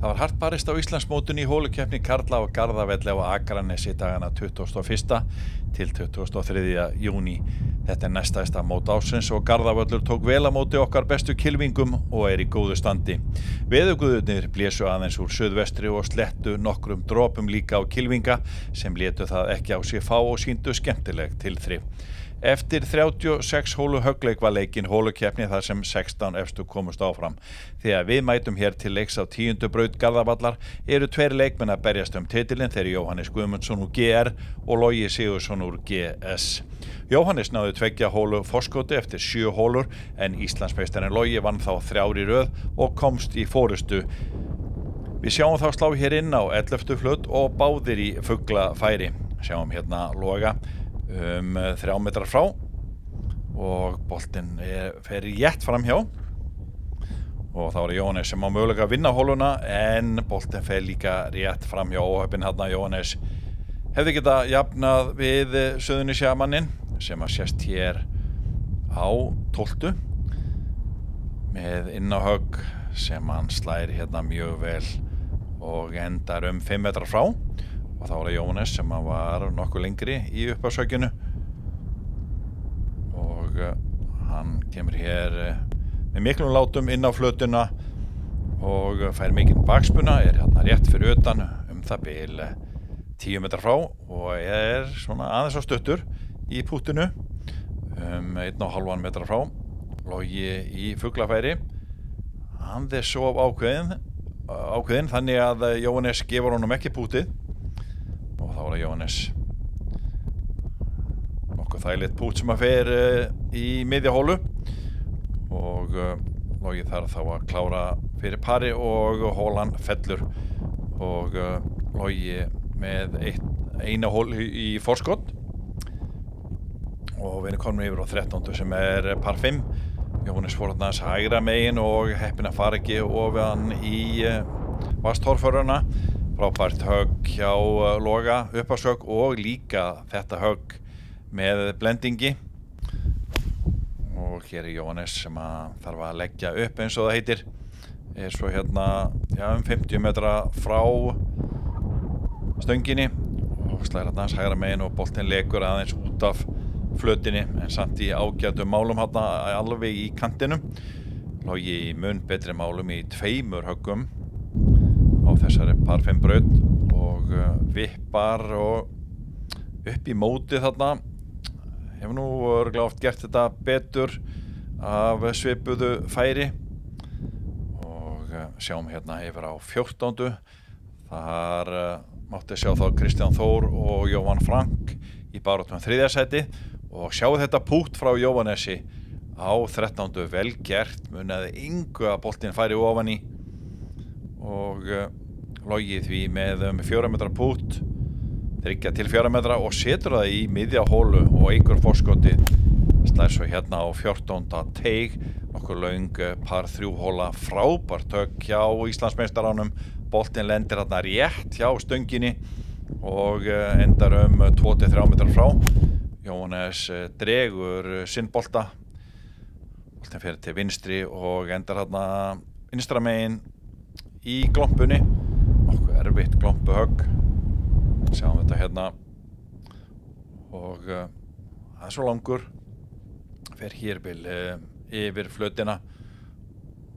Það var hart barist á Íslandsmótinu í holukeppni karla á Garðavelli á Akranesi dagana 21. til 23. júní. Þetta næststærsta mót ársins og Garðavöllur tók vel á móti okkar bestu kylfingum og í góðu standi. Veðurguðirnir blésu aðeins úr suðvestri og slettu nokkrum dropum líka á kylfinga sem létu það ekki á sig fá og sýndu skemmtileg tilþrif. Eftir 36 hólu höggleik var leikinn holukeppni þar sem 16 efstu komust áfram. Þegar við mætum hér til leiks á 10. braut Garðavallar eru tveir leikmenn að berjast titilinn, þeir Jóhannes Guðmundsson úr GR og Logi Sigurðsson úr GS. Jóhannes náði 2 hólu forskoti eftir 7 hólur en Íslandsmeistarinn Logi vann þá 3 í röð og komst í forystu. Við sjáum þá slá hér inn á 11. flutt og báðir í fuglafæri. Sjáum hérna Loga 3 metrar frá og boltinn fer rétt framhjá og þá Jóhannes sem á möguleika að vinna hóluna en boltinn fer líka rétt framhjá óheppinn hérna. Jóhannes hefði getað jafnað við Suðurnesjamannin sem að sést hér á 12. með innahögg sem hann slær hérna mjög vel og endar 5 metrar frá. Og þá Jóhannes sem var nokkuð lengri í uppásökinu og hann kemur hér með miklum látum inn á flötuna og fær mikinn bakspuna, hérna rétt fyrir utan það bil 10 metrar frá og svona aðeins á stuttur í púttinu 1,5 metra frá. Logi í fuglafæri, hann svo ákveðin þannig að Jóhannes gefur honum ekki pútið. Og þá Jóhannes nokkuð þægilegt pút sem að fer í miðja hólu og Logi þarf þá að klára fyrir pari og hólan fellur og Logi með eina hólu í forskot og við erum komin yfir á 13. sem par 5. Jóhannes fór þarna hægra megin og heppinn að fara ekki ofan í vasthorföruna. Frábært högg hjá Loga uppásögg og líka þetta högg með blendingi og hér Jóhannes sem að þarf að leggja upp eins og það heitir svo hérna 50 metra frá stönginni og slæðir hérna hægra megin og boltinn lekur aðeins út af flötinni en samt í ágætum málum hérna alveg í kantinum. Logi í mun betri málum í 2 höggum á þessari par 5 braut og vippar og upp í móti þarna. Hefur nú örugglega oft gert þetta betur af svipuðu færi og sjáum hérna yfir á 14. Þar mátti sjá þá Kristján Þór og Jóhann Frank í baráttum 3. sæti og sjáu þetta pút frá Jóhannesi á 13. vel gert, munaði engu að boltinn færi ofan í og Logi því með 4 metra pút 3 til 4 metra og setur það í miðja hólu og eykur forskotið, slær svo hérna á 14. teig, nokkuð löng par 3 hóla, frábært högg hjá Íslandsmeistaranum, boltinn lendir hérna rétt hjá stönginni og endar 2 til 3 metrar frá. Jóhannes dregur sinn bolta, boltinn fer til vinstri og endar hérna vinstra megin í glompunni, nokkuð erfitt glompuhögg. Sjáum þetta hérna og það svo langur, fer hér bil yfir flötina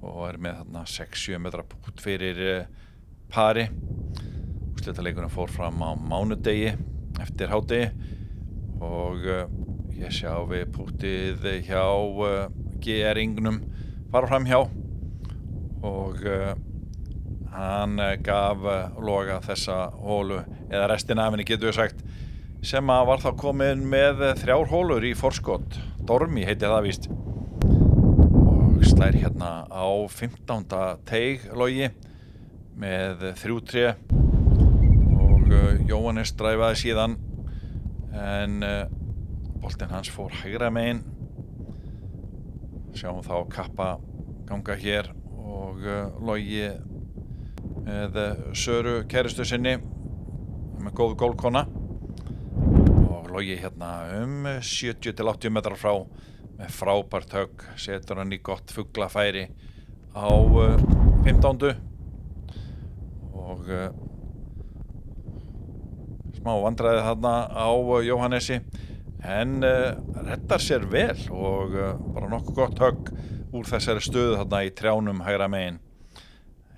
og með þarna 6-7 metra pút fyrir pari. Úrslitaleikurinn fór fram á mánudegi eftir hádegi og ég sjá við pútið hjá GR-ingnum fara fram hjá og hann gaf Loga þessa hólu, eða restina af henni getur við sagt, sem að var þá komin með 3 hólur í forskot. Dormi heitir það víst. Og slær hérna á 15. teig Logi með 3 tré og Jóhannes dræfaði síðan en boltinn hans fór hægra megin. Sjáum þá kappa ganga hér og Logi með Söru kærustu sinni með góð gólkona og Logi hérna 70 til 80 metrar frá með frábært högg, setur hann í gott fuglafæri á 15. og smá vandræði þarna á Jóhannesi en reddar sér vel og bara nokkuð gott högg úr þessari stöðu þarna í trjánum hægra megin.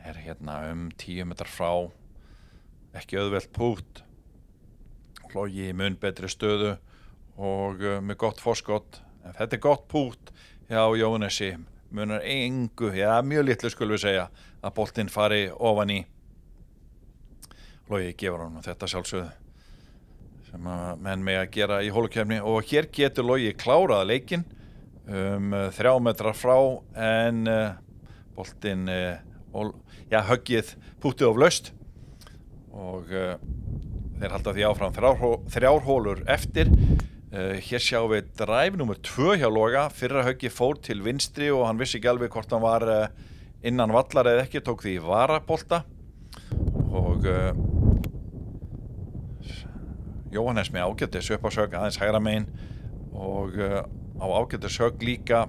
Hérna 10 metrar frá, ekki auðvelt pút, Logi í mun betri stöðu og með gott forskot. En þetta gott pút hjá Jóhannesi, munar engu, mjög litlu skulum við segja, að boltinn fari ofan í. Logi gefur honum þetta sjálfsögðu sem að menn mega að gera í holukeppni og hér getur Logi klárað leikinn 3 metrar frá en boltinn höggið pútið of laust og þeir halda því áfram 3 hólur eftir. Hér sjáum við drive nummer 2 hjá Loga. Fyrra höggi fór til vinstri og hann vissi ekki alveg hvort hann var innan vallar eða ekki, tók því í varabolta og Jóhannes með ágætis upp á sög aðeins hægra megin og á ágætis högg líka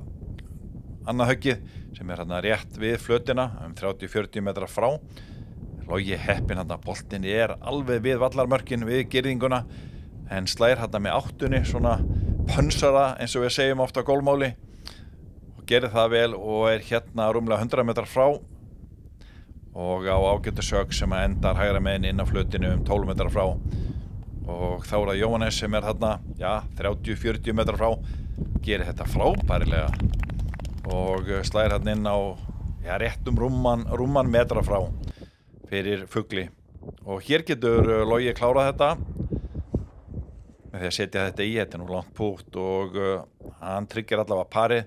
annað höggið sem hérna rétt við flötina 30-40 metrar frá. Logi heppinn hérna, boltinn alveg við vallarmörkin, við girðinguna en slær hérna með áttunni, svona pönsara eins og við segjum ofta á gólfmáli og gerir það vel og hérna rúmlega 100 metrar frá og á ágætis högg sem endar hægra megin inn á flötinu 12 metrar frá og þá það Jóhannes sem þarna 30-40 metrar frá, gerir þetta frábærilega og slær hann inn á réttum rúmman metra frá fyrir fugli og hér getur Logi klárað þetta með því að setja þetta í, þetta nú langt pútt og hann tryggir allavega parið.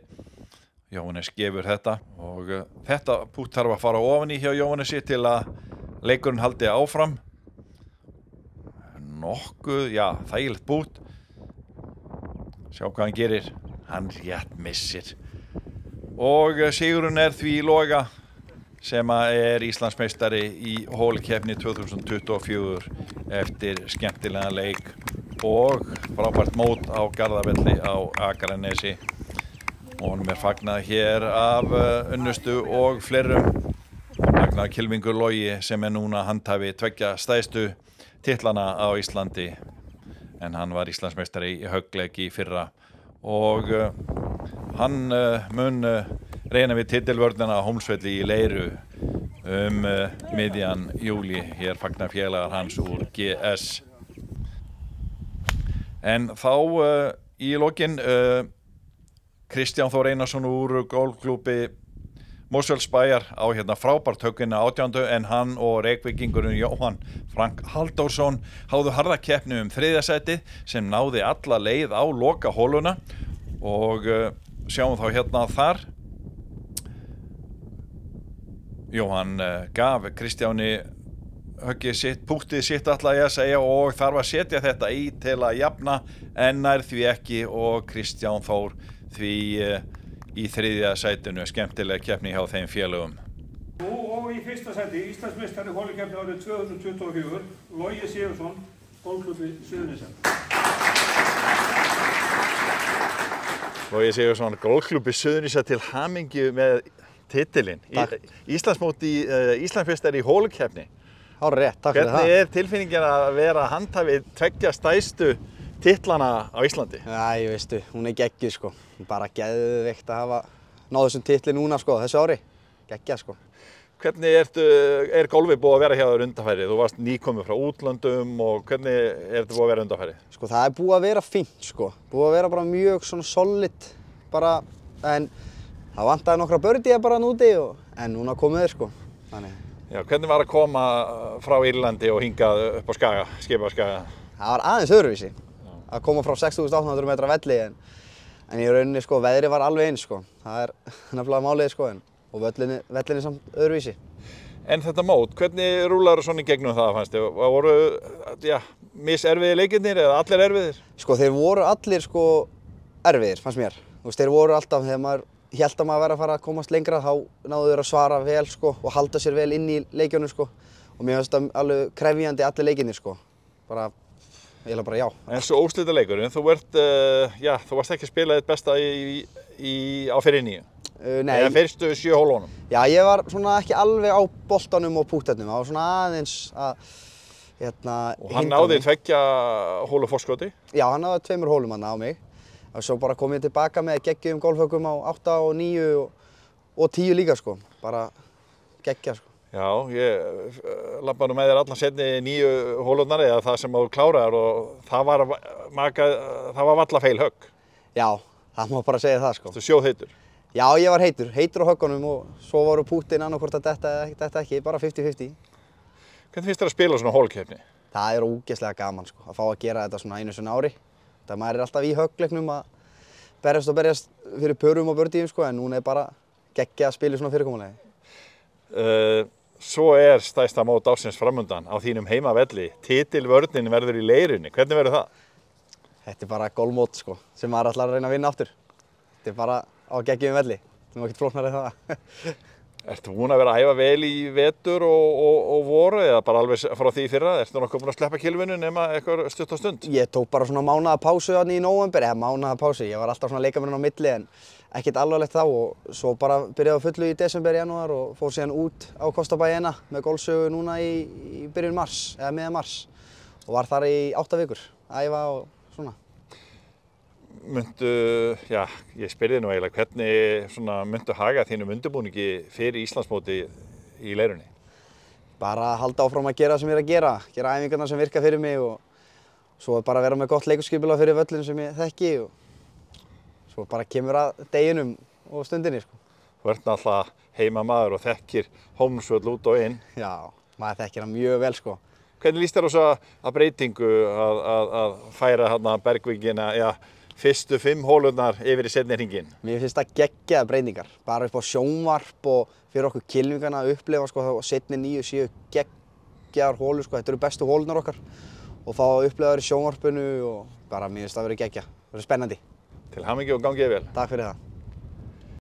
Jóhannes gefur þetta og þetta pútt þarf að fara ofan í hjá Jóhannesi til að leikurinn haldi áfram. Nokkuð, þægilegt pútt. Sjá hvað hann gerir, hann rétt missir og sigurinn því Loga sem Íslandsmeistari í holukeppni 2024 eftir skemmtilegan leik og frábært mót á Garðavelli á Akranesi. Honum fagnað hér af unnustu og fleirum. Fagnað kylfingur Logi sem núna handhafi 2 stærstu titlana á Íslandi en hann var Íslandsmeistari í höggleik í fyrra og hann mun reyna við titilvörnina á Hólmsvelli í Leiru miðjan júlí. Hér fagnar félagar hans úr GS. En þá í lokin Kristján Þór Einarsson úr golfklúbbi Mosfellsbæjar á hérna frábært höggina 18. en hann og Reykvíkingurinn Jóhann Frank Halldórsson háðu harða keppni 3. sætið sem náði alla leið á loka hóluna og sjáum þá hérna þar. Jóhann gaf Kristjáni höggið sitt, púttið sitt ætla ég að segja og þarf að setja þetta í til að jafna en nær því ekki og Kristján Þór því í 3. sætinu, skemmtileg keppni hjá þeim félögum. Og í 1. sæti, Íslandsmeistari holukeppni árið 2024, Logi Sigurðsson, golfklúbbi Suðurnesja. Logi Sigurðsson, golfklúbbi Suðurnesja til hamingju með titilinn. Íslandsmeistari í holukeppni. Hárrétt, takk fyrir það. Hvernig tilfinningin að vera handhafið 2 stærstu titlana á Íslandi? Já, ég veistu, hún geggjuð sko. Bara geðveikt að hafa náð þessum titli núna sko, þessu ári. Geggjað sko. Hvernig golfið búið að vera hjá þér undanfærið? Þú varst nýkomið frá útlöndum og hvernig þetta búið að vera undanfærið? Sko, það búið að vera fínt sko. Búið að vera bara mjög svona solid bara, en það vantaði nokkra birdie bara núti en núna komið þeir sko. Þannig. Já, hvernig var að koma frá Írlandi og hingað upp á Skaga, skipa á Skaga? Það var aðeins öðruvísi. Að koma frá 6.800 metra velli en í rauninni sko, veðrið var alveg eins sko. Það nefnilega málið sko og vellinni samt öðruvísi. En þetta mót, hvernig rúlar svona í gegnum það fannst þið? Voru miserfiðir leikirnir eða allir erfiðir? Sko þeir voru allir sko erfiðir fannst mér. Þeir voru alltaf þegar maður hélt að maður væri að fara að komast lengra þá náðu þeir að svara vel sko og halda sér vel inn í leikjunum sko og mér finnst það alveg krefjandi allir leikirnir sko. Eiginlega bara já. En svo óslita leikurinn, þú varst ekki að spila þitt besta á fyrir nýju? Nei. Eða fyrstu 7 hólunum? Já, ég var svona ekki alveg á boltanum og púttarnum. Það var svona aðeins að Og hann náði 2 hólu forskoti? Já, hann náði 2 hólum hann á mig. Og svo bara kom ég tilbaka með geggjum golfhöggum á 8 og 9 og 10 líka sko. Bara geggja sko. Já, ég labbaði nú með þér allan seinni 9 hólurnar eða það sem þú kláraðir og það var valla feil högg. Já, það má bara segja það sko. Þú sjóðheitur? Já, ég var heitur á höggunum og svo voru púttin annarkvort að detta ekki, bara 50-50. Hvernig finnst þér að spila svona hólkeppni? Það er ógeðslega gaman sko, að fá að gera þetta svona einu sinni ári. Það maður er alltaf í höggleiknum að berjast fyrir pörum og bördíum sko, en núna er bara geggja að spila svona fyrirkomulagi. Svo er stærsta mót ársins framundan á þínum heimavelli. Titilvörnin verður í Leirinni. Hvernig verður það? Þetta er bara golfmót sko, sem maður ætlar að reyna að vinna aftur. Þetta er bara á geggjum velli. Það er ekkert flóknari það. Ertu búin að vera að æfa vel í vetur og voru eða bara alveg frá því fyrra? Ertu nokkuð búin að sleppa kilvinu nema eitthvað stutt á stund? Ég tók bara svona mánaða pásu þarna í nóvember, eða mánaða pásu. Ég var alltaf svona að leika mér á milli en ekkert alvarlegt þá og svo bara byrjaði á fullu í desember, janúar og fór síðan út á Kostabæina með golfsögu núna í byrjun mars, eða miðjan mars og var þar í 8 vikur að æfa og svona. Ég spyrði nú eiginlega, hvernig myndu haga þínum undirbúningi fyrir Íslandsmóti í Leirunni? Bara halda áfram að gera það sem ég er að gera æfingarnar sem virka fyrir mig og svo bara vera með gott leikurskipulag fyrir völlin sem ég þekki og svo bara kemur að deginum og stundinni sko. Þú ert náttúrulega heimamaður og þekkir Hólmsvöll út og inn. Já, maður þekkir hann mjög vel sko. Hvernig líst þér á þessa breytingu að færa Bergvíkina, fyrstu 5 hólurnar yfir í seinni hringinn? Mér finnst það geggjaðar breytingar, bara upp á sjónvarp og fyrir okkur kylfingarna að upplifa sko, að seinni 9 séu geggjaðar hólur sko, þetta eru bestu hólurnar okkar og þá að upplifa þær í sjónvarpinu og bara mér finnst það að vera geggja, það verður spennandi. Til hamingju og gangið vel. Takk fyrir það.